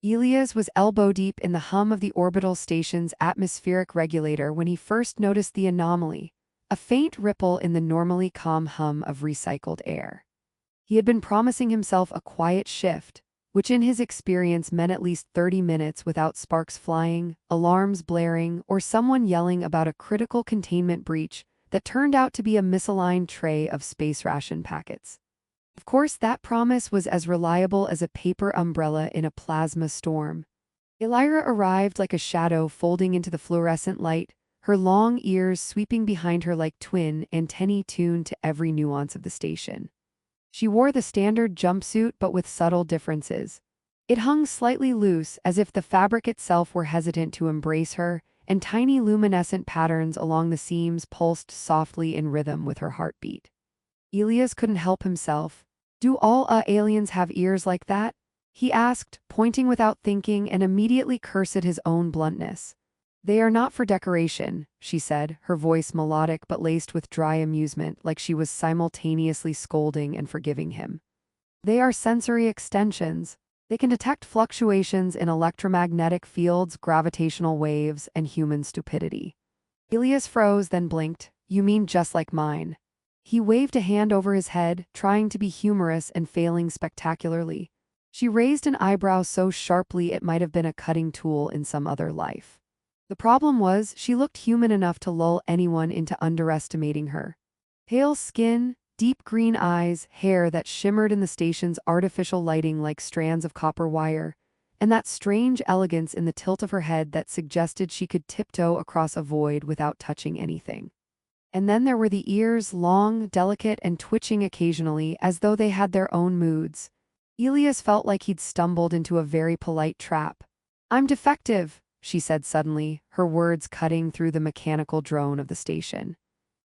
Elias was elbow-deep in the hum of the orbital station's atmospheric regulator when he first noticed the anomaly, a faint ripple in the normally calm hum of recycled air. He had been promising himself a quiet shift, which in his experience meant at least 30 minutes without sparks flying, alarms blaring, or someone yelling about a critical containment breach that turned out to be a misaligned tray of space ration packets. Of course, that promise was as reliable as a paper umbrella in a plasma storm. Elira arrived like a shadow folding into the fluorescent light, her long ears sweeping behind her like twin antennae tuned to every nuance of the station. She wore the standard jumpsuit but with subtle differences. It hung slightly loose as if the fabric itself were hesitant to embrace her, and tiny luminescent patterns along the seams pulsed softly in rhythm with her heartbeat. Elias couldn't help himself. "Do all aliens have ears like that?" he asked, pointing without thinking, and immediately cursed at his own bluntness. "They are not for decoration," she said, her voice melodic but laced with dry amusement, like she was simultaneously scolding and forgiving him. "They are sensory extensions. They can detect fluctuations in electromagnetic fields, gravitational waves, and human stupidity." Elias froze, then blinked. "You mean just like mine?" He waved a hand over his head, trying to be humorous and failing spectacularly. She raised an eyebrow so sharply it might have been a cutting tool in some other life. The problem was, she looked human enough to lull anyone into underestimating her. Pale skin, deep green eyes, hair that shimmered in the station's artificial lighting like strands of copper wire, and that strange elegance in the tilt of her head that suggested she could tiptoe across a void without touching anything. And then there were the ears, long, delicate, and twitching occasionally, as though they had their own moods. Elias felt like he'd stumbled into a very polite trap. "I'm defective," she said suddenly, her words cutting through the mechanical drone of the station.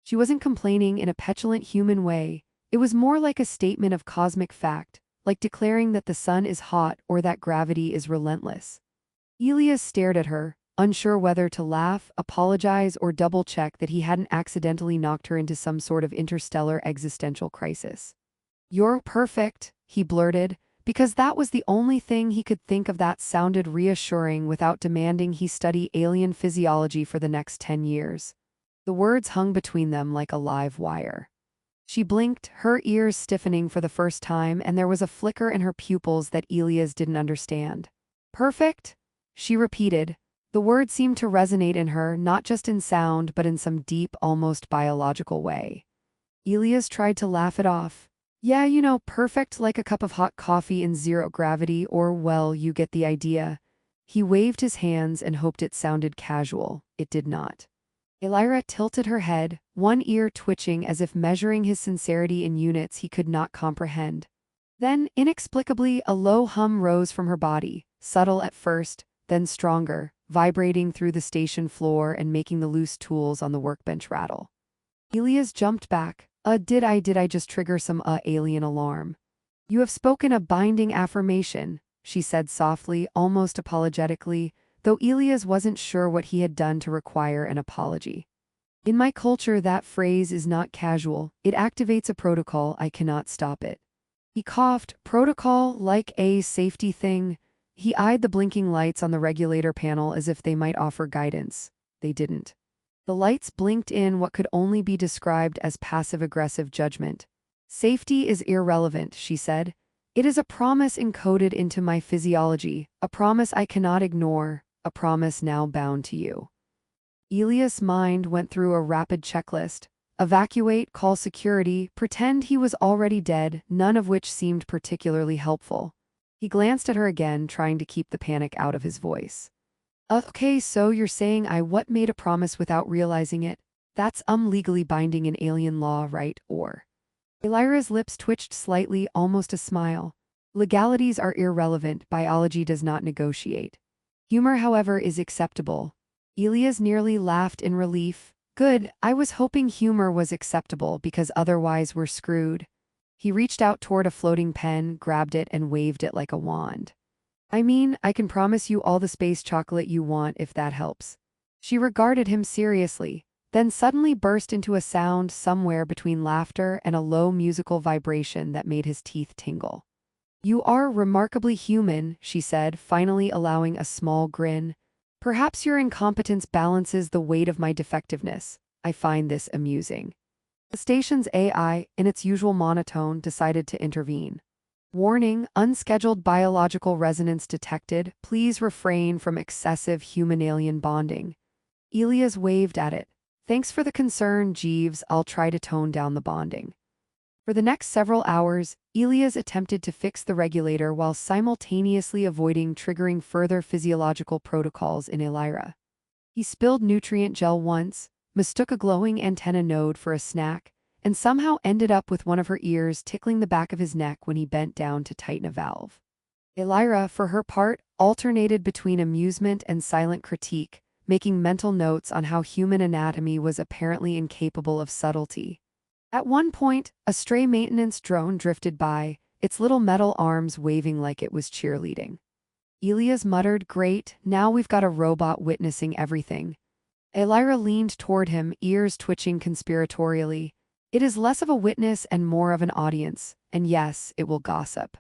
She wasn't complaining in a petulant human way. It was more like a statement of cosmic fact, like declaring that the sun is hot or that gravity is relentless. Elias stared at her, unsure whether to laugh, apologize, or double-check that he hadn't accidentally knocked her into some sort of interstellar existential crisis. "You're perfect," he blurted, because that was the only thing he could think of that sounded reassuring without demanding he study alien physiology for the next 10 years. The words hung between them like a live wire. She blinked, her ears stiffening for the first time, and there was a flicker in her pupils that Elias didn't understand. "Perfect?" she repeated. The word seemed to resonate in her, not just in sound but in some deep, almost biological way. Elias tried to laugh it off. "Yeah, you know, perfect like a cup of hot coffee in zero gravity, or well, you get the idea." He waved his hands and hoped it sounded casual. It did not. Elira tilted her head, one ear twitching as if measuring his sincerity in units he could not comprehend. Then, inexplicably, a low hum rose from her body, subtle at first, then stronger, vibrating through the station floor and making the loose tools on the workbench rattle. Elias jumped back. Did I just trigger some alien alarm?" "You have spoken a binding affirmation," she said softly, almost apologetically, though Elias wasn't sure what he had done to require an apology. "In my culture, that phrase is not casual. It activates a protocol. I cannot stop it." He coughed. "Protocol, like a safety thing?" He eyed the blinking lights on the regulator panel as if they might offer guidance. They didn't. The lights blinked in what could only be described as passive-aggressive judgment. "Safety is irrelevant," she said. "It is a promise encoded into my physiology, a promise I cannot ignore, a promise now bound to you." Elias' mind went through a rapid checklist. Evacuate, call security, pretend he was already dead, none of which seemed particularly helpful. He glanced at her again, trying to keep the panic out of his voice. "Okay, so you're saying I made a promise without realizing it? That's legally binding in alien law, right? Or?" Elira's lips twitched slightly, almost a smile. "Legalities are irrelevant, biology does not negotiate. Humor, however, is acceptable." Elias nearly laughed in relief. "Good, I was hoping humor was acceptable because otherwise we're screwed." He reached out toward a floating pen, grabbed it, and waved it like a wand. "I mean, I can promise you all the space chocolate you want if that helps." She regarded him seriously, then suddenly burst into a sound somewhere between laughter and a low musical vibration that made his teeth tingle. You are remarkably human, she said, finally allowing a small grin. Perhaps your incompetence balances the weight of my defectiveness. I find this amusing. The station's AI, in its usual monotone, decided to intervene. Warning, unscheduled biological resonance detected. Please refrain from excessive human-alien bonding. Elias waved at it. Thanks for the concern, Jeeves. I'll try to tone down the bonding. For the next several hours, Elias attempted to fix the regulator while simultaneously avoiding triggering further physiological protocols in Elira. He spilled nutrient gel once, mistook a glowing antenna node for a snack, and somehow ended up with one of her ears tickling the back of his neck when he bent down to tighten a valve. Elira, for her part, alternated between amusement and silent critique, making mental notes on how human anatomy was apparently incapable of subtlety. At one point, a stray maintenance drone drifted by, its little metal arms waving like it was cheerleading. Elias muttered, "Great, now we've got a robot witnessing everything." Elira leaned toward him, ears twitching conspiratorially. "It is less of a witness and more of an audience, and yes, it will gossip."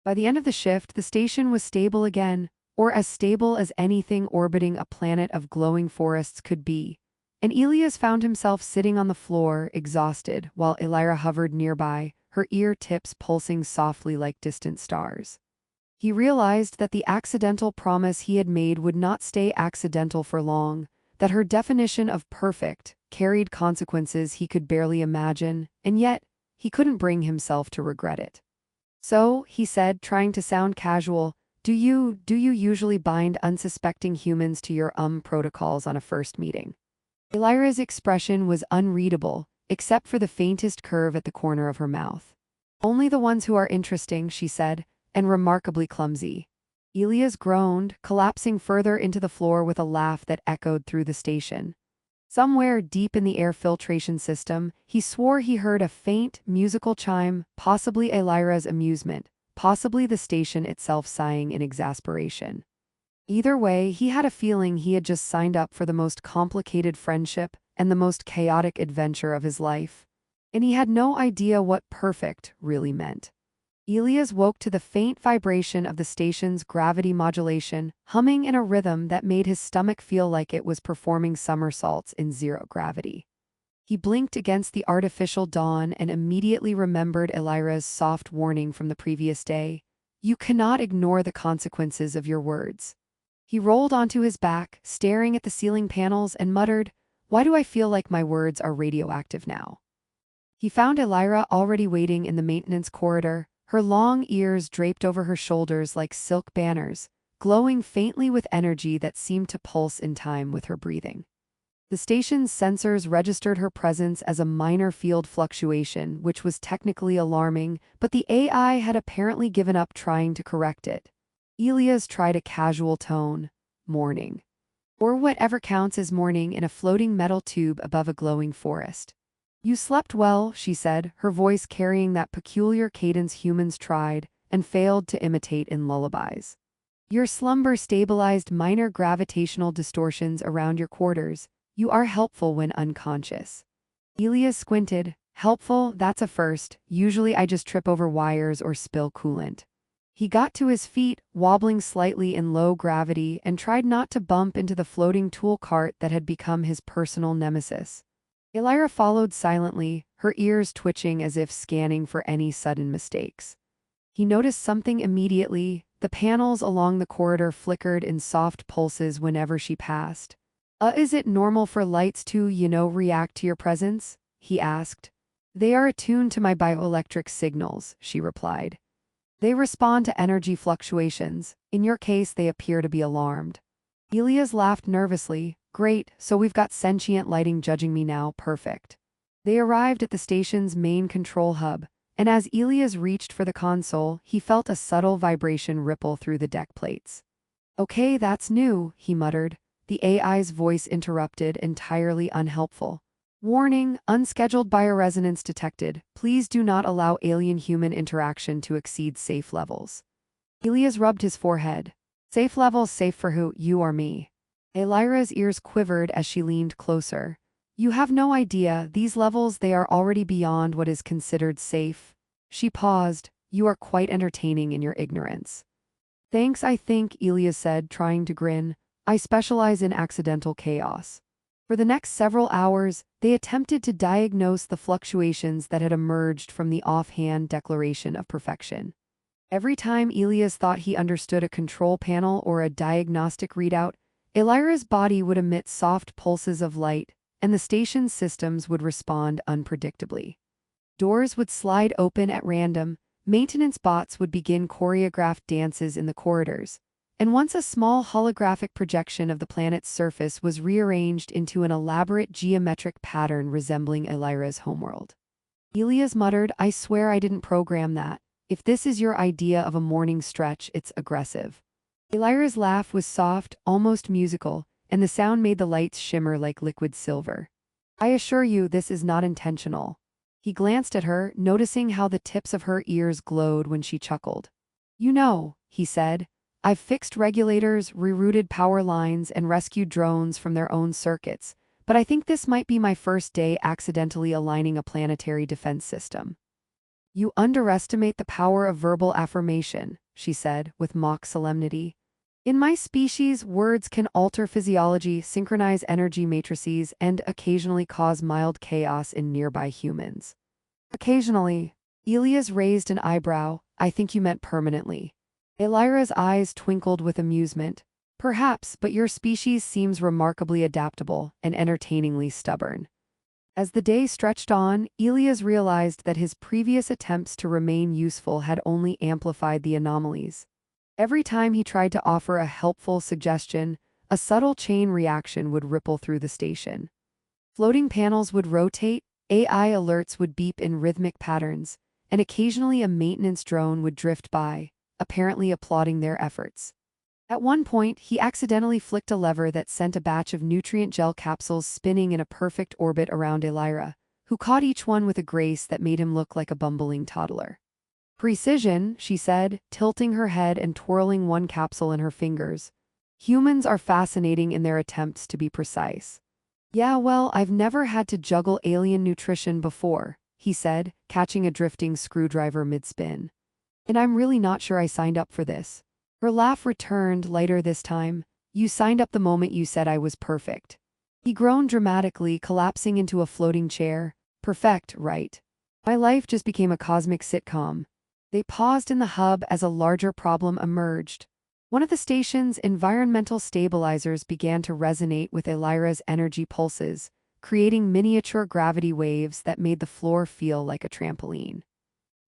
By the end of the shift, the station was stable again, or as stable as anything orbiting a planet of glowing forests could be. And Elias found himself sitting on the floor, exhausted, while Elira hovered nearby, her ear tips pulsing softly like distant stars. He realized that the accidental promise he had made would not stay accidental for long, that her definition of perfect carried consequences he could barely imagine, and yet he couldn't bring himself to regret it. "So," he said, trying to sound casual, do you usually bind unsuspecting humans to your protocols on a first meeting?" Elira's expression was unreadable, except for the faintest curve at the corner of her mouth. "Only the ones who are interesting," she said, "and remarkably clumsy." Elias groaned, collapsing further into the floor with a laugh that echoed through the station. Somewhere deep in the air filtration system, he swore he heard a faint, musical chime, possibly Elira's amusement, possibly the station itself sighing in exasperation. Either way, he had a feeling he had just signed up for the most complicated friendship and the most chaotic adventure of his life. And he had no idea what perfect really meant. Elias woke to the faint vibration of the station's gravity modulation, humming in a rhythm that made his stomach feel like it was performing somersaults in zero gravity. He blinked against the artificial dawn and immediately remembered Elira's soft warning from the previous day. "You cannot ignore the consequences of your words." He rolled onto his back, staring at the ceiling panels, and muttered, "Why do I feel like my words are radioactive now?" He found Elira already waiting in the maintenance corridor, her long ears draped over her shoulders like silk banners, glowing faintly with energy that seemed to pulse in time with her breathing. The station's sensors registered her presence as a minor field fluctuation, which was technically alarming, but the AI had apparently given up trying to correct it. Elias tried a casual tone, "Morning." Or whatever counts as morning in a floating metal tube above a glowing forest. "You slept well," she said, her voice carrying that peculiar cadence humans tried and failed to imitate in lullabies. "Your slumber stabilized minor gravitational distortions around your quarters. You are helpful when unconscious." Elias squinted. "Helpful? That's a first. Usually I just trip over wires or spill coolant." He got to his feet, wobbling slightly in low gravity, and tried not to bump into the floating tool cart that had become his personal nemesis. Elira followed silently, her ears twitching as if scanning for any sudden mistakes. He noticed something immediately. The panels along the corridor flickered in soft pulses whenever she passed. Is it normal for lights to, react to your presence?" he asked. "They are attuned to my bioelectric signals," she replied. "They respond to energy fluctuations. In your case, they appear to be alarmed." Elias laughed nervously. "Great, so we've got sentient lighting judging me now, perfect." They arrived at the station's main control hub, and as Elias reached for the console, he felt a subtle vibration ripple through the deck plates. "Okay, that's new," he muttered. The AI's voice interrupted, entirely unhelpful. "Warning, unscheduled bioresonance detected. Please do not allow alien-human interaction to exceed safe levels." Elias rubbed his forehead. "Safe levels? Safe for who, you or me?" Elira's ears quivered as she leaned closer. "You have no idea, these levels, they are already beyond what is considered safe." She paused, You are quite entertaining in your ignorance. Thanks, I think, Elias said, trying to grin. I specialize in accidental chaos. For the next several hours, they attempted to diagnose the fluctuations that had emerged from the offhand declaration of perfection. Every time Elias thought he understood a control panel or a diagnostic readout, Elira's body would emit soft pulses of light, and the station's systems would respond unpredictably. Doors would slide open at random, maintenance bots would begin choreographed dances in the corridors, and once a small holographic projection of the planet's surface was rearranged into an elaborate geometric pattern resembling Elira's homeworld. Elias muttered, I swear I didn't program that. If this is your idea of a morning stretch, it's aggressive. Elira's laugh was soft, almost musical, and the sound made the lights shimmer like liquid silver. I assure you this is not intentional. He glanced at her, noticing how the tips of her ears glowed when she chuckled. You know, he said, I've fixed regulators, rerouted power lines, and rescued drones from their own circuits, but I think this might be my first day accidentally aligning a planetary defense system. You underestimate the power of verbal affirmation, she said, with mock solemnity. In my species, words can alter physiology, synchronize energy matrices, and occasionally cause mild chaos in nearby humans. Occasionally, Elias raised an eyebrow. I think you meant permanently. Elira's eyes twinkled with amusement. Perhaps, but your species seems remarkably adaptable and entertainingly stubborn. As the day stretched on, Elias realized that his previous attempts to remain useful had only amplified the anomalies. Every time he tried to offer a helpful suggestion, a subtle chain reaction would ripple through the station. Floating panels would rotate, AI alerts would beep in rhythmic patterns, and occasionally a maintenance drone would drift by, apparently applauding their efforts. At one point, he accidentally flicked a lever that sent a batch of nutrient gel capsules spinning in a perfect orbit around Elira, who caught each one with a grace that made him look like a bumbling toddler. Precision, she said, tilting her head and twirling one capsule in her fingers. Humans are fascinating in their attempts to be precise. Yeah, well, I've never had to juggle alien nutrition before, he said, catching a drifting screwdriver mid-spin. And I'm really not sure I signed up for this. Her laugh returned, lighter this time. You signed up the moment you said I was perfect. He groaned dramatically, collapsing into a floating chair. Perfect, right? My life just became a cosmic sitcom. They paused in the hub as a larger problem emerged. One of the station's environmental stabilizers began to resonate with Elira's energy pulses, creating miniature gravity waves that made the floor feel like a trampoline.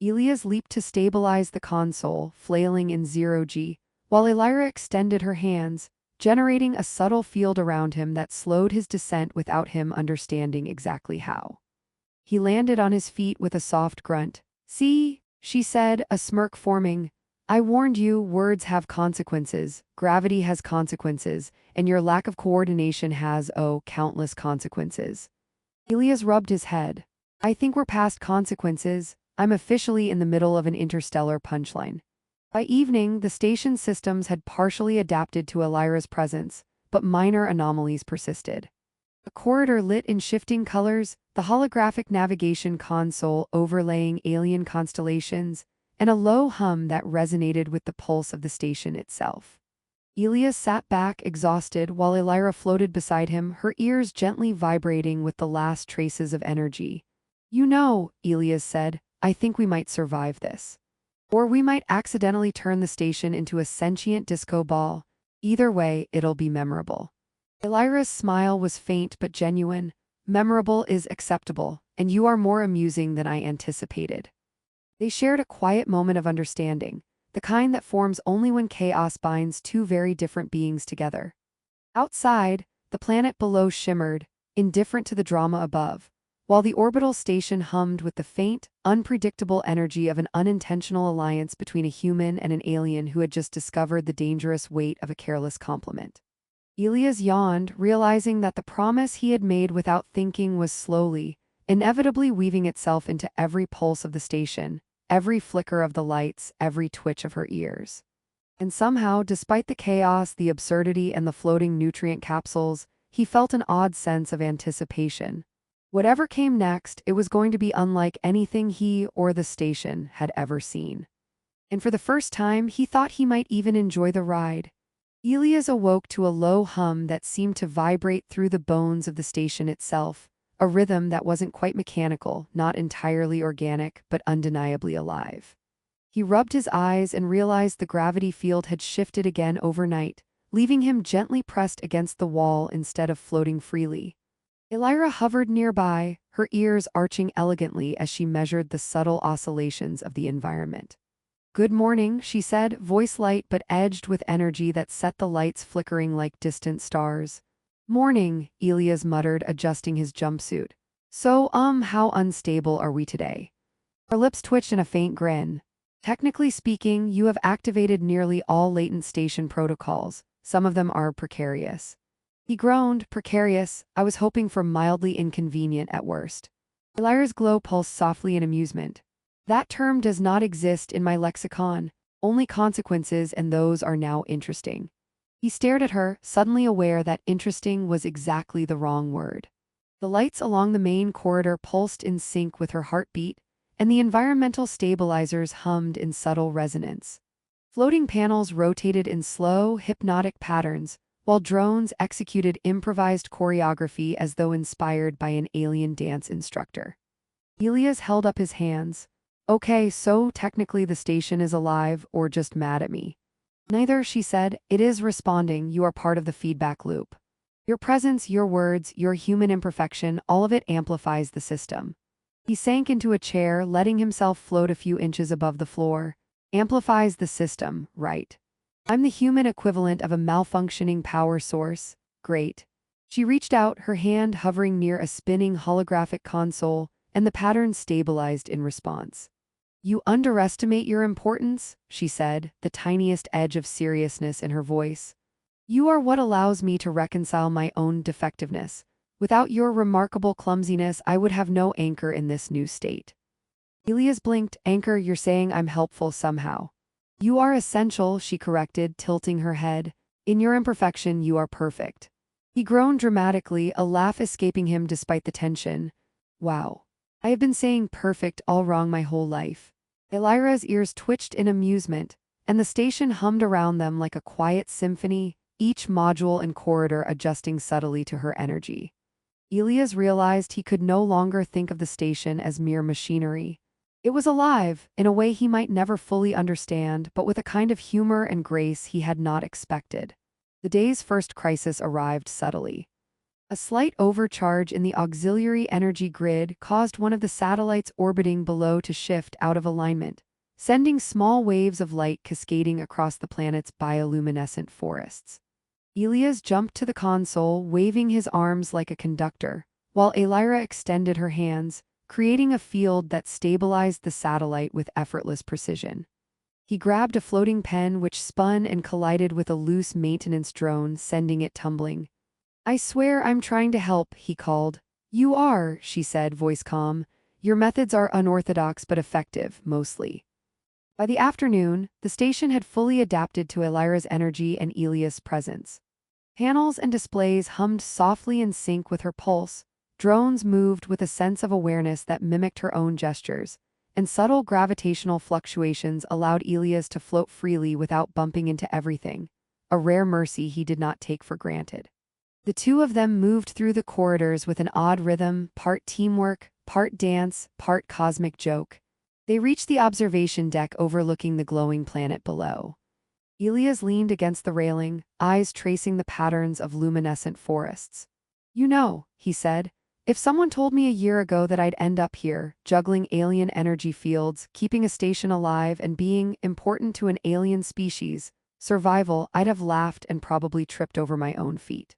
Elias leaped to stabilize the console, flailing in zero-G, while Elira extended her hands, generating a subtle field around him that slowed his descent without him understanding exactly how. He landed on his feet with a soft grunt. See, she said, a smirk forming. I warned you, words have consequences, gravity has consequences, and your lack of coordination has, countless consequences. Elias rubbed his head. I think we're past consequences. I'm officially in the middle of an interstellar punchline. By evening, the station's systems had partially adapted to Elira's presence, but minor anomalies persisted. A corridor lit in shifting colors, the holographic navigation console overlaying alien constellations, and a low hum that resonated with the pulse of the station itself. Elias sat back, exhausted, while Elira floated beside him, her ears gently vibrating with the last traces of energy. You know, Elias said, I think we might survive this. Or we might accidentally turn the station into a sentient disco ball. Either way, it'll be memorable. Elira's smile was faint but genuine. Memorable is acceptable, and you are more amusing than I anticipated. They shared a quiet moment of understanding, the kind that forms only when chaos binds two very different beings together. Outside, the planet below shimmered, indifferent to the drama above, while the orbital station hummed with the faint, unpredictable energy of an unintentional alliance between a human and an alien who had just discovered the dangerous weight of a careless compliment. Elias yawned, realizing that the promise he had made without thinking was slowly, inevitably weaving itself into every pulse of the station, every flicker of the lights, every twitch of her ears. And somehow, despite the chaos, the absurdity, and the floating nutrient capsules, he felt an odd sense of anticipation. Whatever came next, it was going to be unlike anything he or the station had ever seen. and for the first time he thought he might even enjoy the ride. Elias awoke to a low hum that seemed to vibrate through the bones of the station itself, a rhythm that wasn't quite mechanical, not entirely organic, but undeniably alive. He rubbed his eyes and realized the gravity field had shifted again overnight, leaving him gently pressed against the wall instead of floating freely. Elira hovered nearby, her ears arching elegantly as she measured the subtle oscillations of the environment. "Good morning," she said, voice light but edged with energy that set the lights flickering like distant stars. "Morning," Elias muttered, adjusting his jumpsuit. "So, how unstable are we today?" Her lips twitched in a faint grin. "Technically speaking, you have activated nearly all latent station protocols. Some of them are precarious." He groaned. "Precarious? I was hoping for mildly inconvenient at worst." Elira's glow pulsed softly in amusement. "That term does not exist in my lexicon. Only consequences, and those are now interesting." He stared at her, suddenly aware that interesting was exactly the wrong word. The lights along the main corridor pulsed in sync with her heartbeat, and the environmental stabilizers hummed in subtle resonance. Floating panels rotated in slow, hypnotic patterns, while drones executed improvised choreography as though inspired by an alien dance instructor. Elias held up his hands. "Okay, so technically the station is alive or just mad at me?" "Neither," she said. "It is responding. You are part of the feedback loop. Your presence, your words, your human imperfection, all of it amplifies the system." He sank into a chair, letting himself float a few inches above the floor. "Amplifies the system, right? I'm the human equivalent of a malfunctioning power source. Great." She reached out, her hand hovering near a spinning holographic console, and the pattern stabilized in response. "You underestimate your importance," she said, the tiniest edge of seriousness in her voice. "You are what allows me to reconcile my own defectiveness. Without your remarkable clumsiness, I would have no anchor in this new state." Elias blinked. "Anchor, you're saying I'm helpful somehow." "You are essential," she corrected, tilting her head. "In your imperfection, you are perfect." He groaned dramatically, a laugh escaping him despite the tension. "Wow. I have been saying perfect all wrong my whole life." Elira's ears twitched in amusement, and the station hummed around them like a quiet symphony, each module and corridor adjusting subtly to her energy. Elias realized he could no longer think of the station as mere machinery. It was alive, in a way he might never fully understand, but with a kind of humor and grace he had not expected. The day's first crisis arrived subtly. A slight overcharge in the auxiliary energy grid caused one of the satellites orbiting below to shift out of alignment, sending small waves of light cascading across the planet's bioluminescent forests. Elias jumped to the console, waving his arms like a conductor, while Elira extended her hands, creating a field that stabilized the satellite with effortless precision. He grabbed a floating pen which spun and collided with a loose maintenance drone, sending it tumbling. "I swear I'm trying to help," he called. "You are," she said, voice calm. "Your methods are unorthodox but effective, mostly." By the afternoon, the station had fully adapted to Elira's energy and Elias' presence. Panels and displays hummed softly in sync with her pulse, drones moved with a sense of awareness that mimicked her own gestures, and subtle gravitational fluctuations allowed Elias to float freely without bumping into everything, a rare mercy he did not take for granted. The two of them moved through the corridors with an odd rhythm, part teamwork, part dance, part cosmic joke. They reached the observation deck overlooking the glowing planet below. Elias leaned against the railing, eyes tracing the patterns of luminescent forests. "You know," he said, "if someone told me a year ago that I'd end up here, juggling alien energy fields, keeping a station alive, and being important to an alien species, survival, I'd have laughed and probably tripped over my own feet."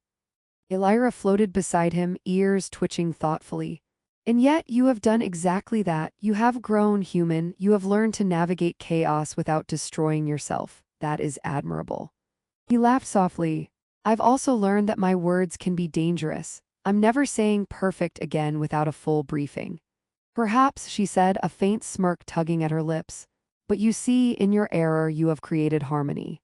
Elira floated beside him, ears twitching thoughtfully. "And yet you have done exactly that. You have grown human. You have learned to navigate chaos without destroying yourself. That is admirable." He laughed softly. "I've also learned that my words can be dangerous. I'm never saying perfect again without a full briefing." "Perhaps," she said, a faint smirk tugging at her lips. "But you see, in your error you have created harmony.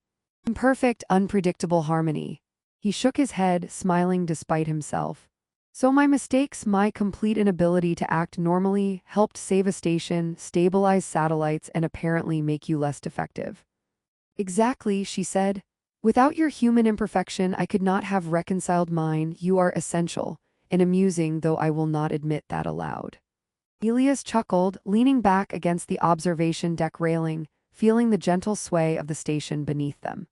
Imperfect, unpredictable harmony." He shook his head, smiling despite himself. So my mistakes, my complete inability to act normally, helped save a station, stabilize satellites, and apparently make you less defective. Exactly, she said. Without your human imperfection, I could not have reconciled mine. You are essential, and amusing, though I will not admit that aloud. Elias chuckled, leaning back against the observation deck railing, feeling the gentle sway of the station beneath them.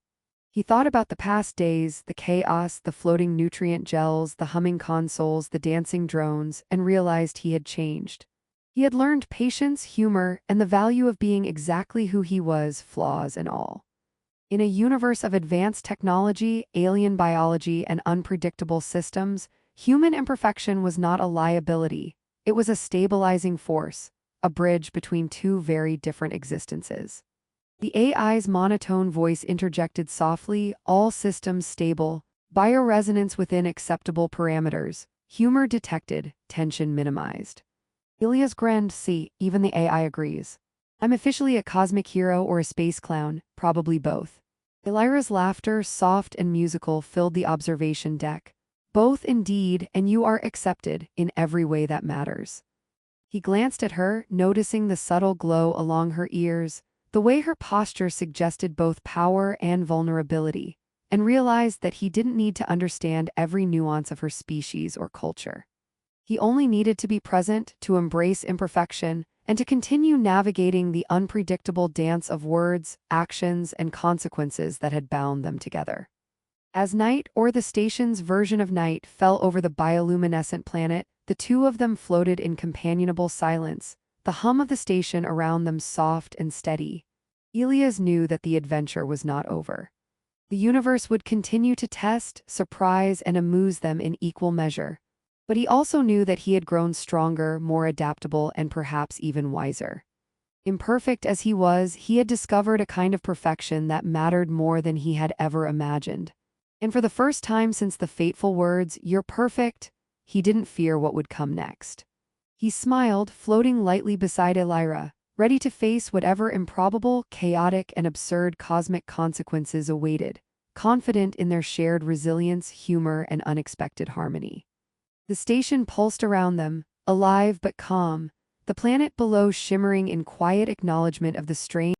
He thought about the past days, the chaos, the floating nutrient gels, the humming consoles, the dancing drones, and realized he had changed. He had learned patience, humor, and the value of being exactly who he was, flaws and all. In a universe of advanced technology, alien biology, and unpredictable systems, human imperfection was not a liability. It was a stabilizing force, a bridge between two very different existences. The AI's monotone voice interjected softly, all systems stable, bioresonance within acceptable parameters, humor detected, tension minimized. Ilias grinned, see, even the AI agrees. I'm officially a cosmic hero or a space clown, probably both. Elira's laughter, soft and musical, filled the observation deck. Both indeed, and you are accepted, in every way that matters. He glanced at her, noticing the subtle glow along her ears, the way her posture suggested both power and vulnerability, and realized that he didn't need to understand every nuance of her species or culture. He only needed to be present, to embrace imperfection, and to continue navigating the unpredictable dance of words, actions, and consequences that had bound them together. As night, or the station's version of night, fell over the bioluminescent planet, the two of them floated in companionable silence, the hum of the station around them soft and steady. Elias knew that the adventure was not over. The universe would continue to test, surprise, and amuse them in equal measure. But he also knew that he had grown stronger, more adaptable, and perhaps even wiser. Imperfect as he was, he had discovered a kind of perfection that mattered more than he had ever imagined. And for the first time since the fateful words, "You're perfect," he didn't fear what would come next. He smiled, floating lightly beside Elira, ready to face whatever improbable, chaotic, and absurd cosmic consequences awaited, confident in their shared resilience, humor, and unexpected harmony. The station pulsed around them, alive but calm, the planet below shimmering in quiet acknowledgement of the strange